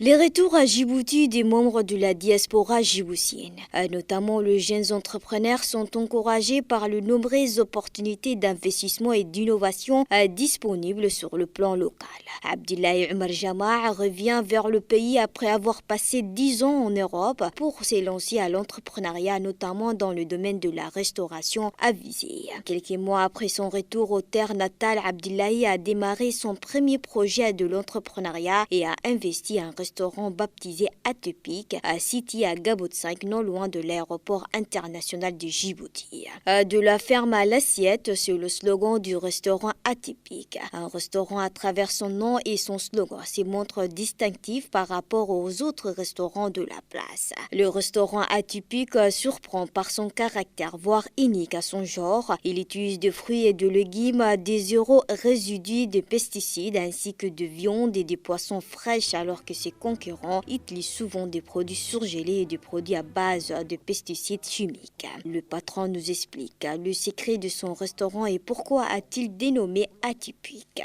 Les retours à Djibouti des membres de la diaspora djiboutienne, notamment les jeunes entrepreneurs, sont encouragés par les nombreuses opportunités d'investissement et d'innovation disponibles sur le plan local. Abdillahi Omar Jama revient vers le pays après avoir passé 10 ans en Europe pour s'élancer à l'entrepreneuriat, notamment dans le domaine de la restauration avisée. Quelques mois après son retour aux terres natales, Abdillahi a démarré son premier projet de l'entrepreneuriat et a investi un restaurant baptisé Atypique, situé à Gabot 5, non loin de l'aéroport international de Djibouti. De la ferme à l'assiette, c'est le slogan du restaurant Atypique. Un restaurant à travers son nom et son slogan se montre distinctif par rapport aux autres restaurants de la place. Le restaurant Atypique surprend par son caractère, voire unique à son genre. Il utilise des fruits et de légumes, des zéro résidus de pesticides ainsi que de viande et des poissons fraîches, alors que ses concurrents utilisent souvent des produits surgelés et des produits à base de pesticides chimiques. Le patron nous explique le secret de son restaurant et pourquoi a-t-il dénommé Atypique.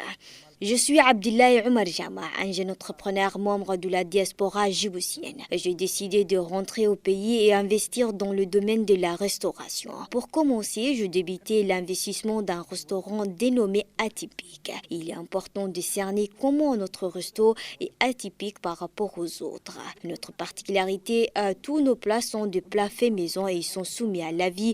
Je suis Abdillahi Omar Jama, un jeune entrepreneur membre de la diaspora djiboutienne. J'ai décidé de rentrer au pays et investir dans le domaine de la restauration. Pour commencer, je débutais l'investissement d'un restaurant dénommé Atypique. Il est important de cerner comment notre resto est atypique par rapport aux autres. Notre particularité, tous nos plats sont de plats faits maison et ils sont soumis à l'avis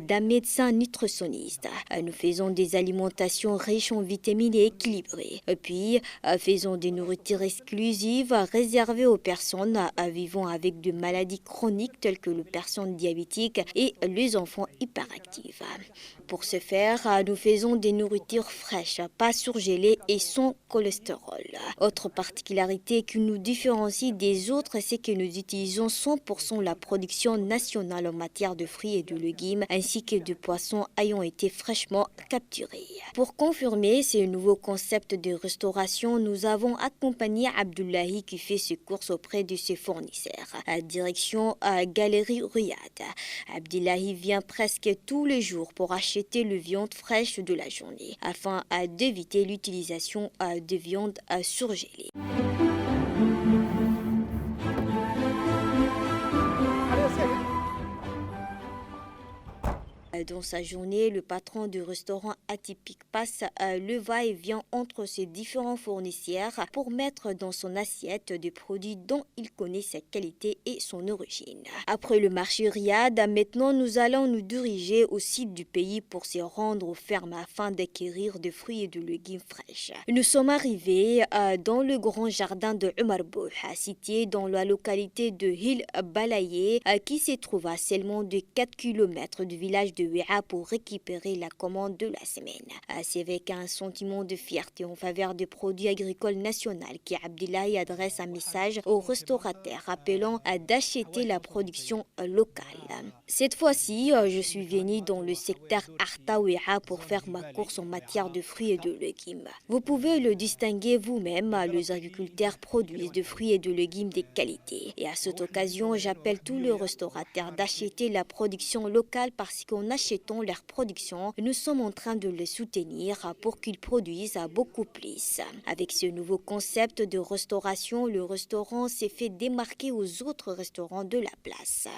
d'un médecin nutritionniste. Nous faisons des alimentations riches en vitamines et équilibrées. Et puis, faisons des nourritures exclusives réservées aux personnes vivant avec des maladies chroniques telles que les personnes diabétiques et les enfants hyperactifs. Pour ce faire, nous faisons des nourritures fraîches, pas surgelées et sans cholestérol. Autre particularité qui nous différencie des autres, c'est que nous utilisons 100% la production nationale en matière de fruits et de légumes, ainsi que de poissons ayant été fraîchement capturés. Pour confirmer ce nouveau concept de restauration, nous avons accompagné Abdullahi qui fait ses courses auprès de ses fournisseurs. Direction Galerie Riyad. Abdullahi vient presque tous les jours pour acheter le viande fraîche de la journée afin d'éviter l'utilisation de viande surgelée. Dans sa journée, le patron du restaurant Atypique passe le va-et-vient entre ses différents fournisseurs pour mettre dans son assiette des produits dont il connaît sa qualité et son origine. Après le marché Riyad, maintenant nous allons nous diriger au site du pays pour se rendre aux fermes afin d'acquérir des fruits et de légumes fraîches. Nous sommes arrivés dans le grand jardin de Omar Bouh, situé dans la localité de Hil Balaye, qui se trouve à seulement de 4 km du village de Wea pour récupérer la commande de la semaine. C'est avec un sentiment de fierté en faveur des produits agricoles nationaux qu'Abdillahi adresse un message aux restaurateurs appelant à d'acheter la production locale. Cette fois-ci, je suis venu dans le secteur Arta Wea pour faire ma course en matière de fruits et de légumes. Vous pouvez le distinguer vous-même, les agriculteurs produisent des fruits et de légumes de qualité. Et à cette occasion, j'appelle tous les restaurateurs d'acheter la production locale parce qu'en achetant leur production, nous sommes en train de les soutenir pour qu'ils produisent beaucoup plus. Avec ce nouveau concept de restauration, le restaurant s'est fait démarquer aux autres restaurants de la place.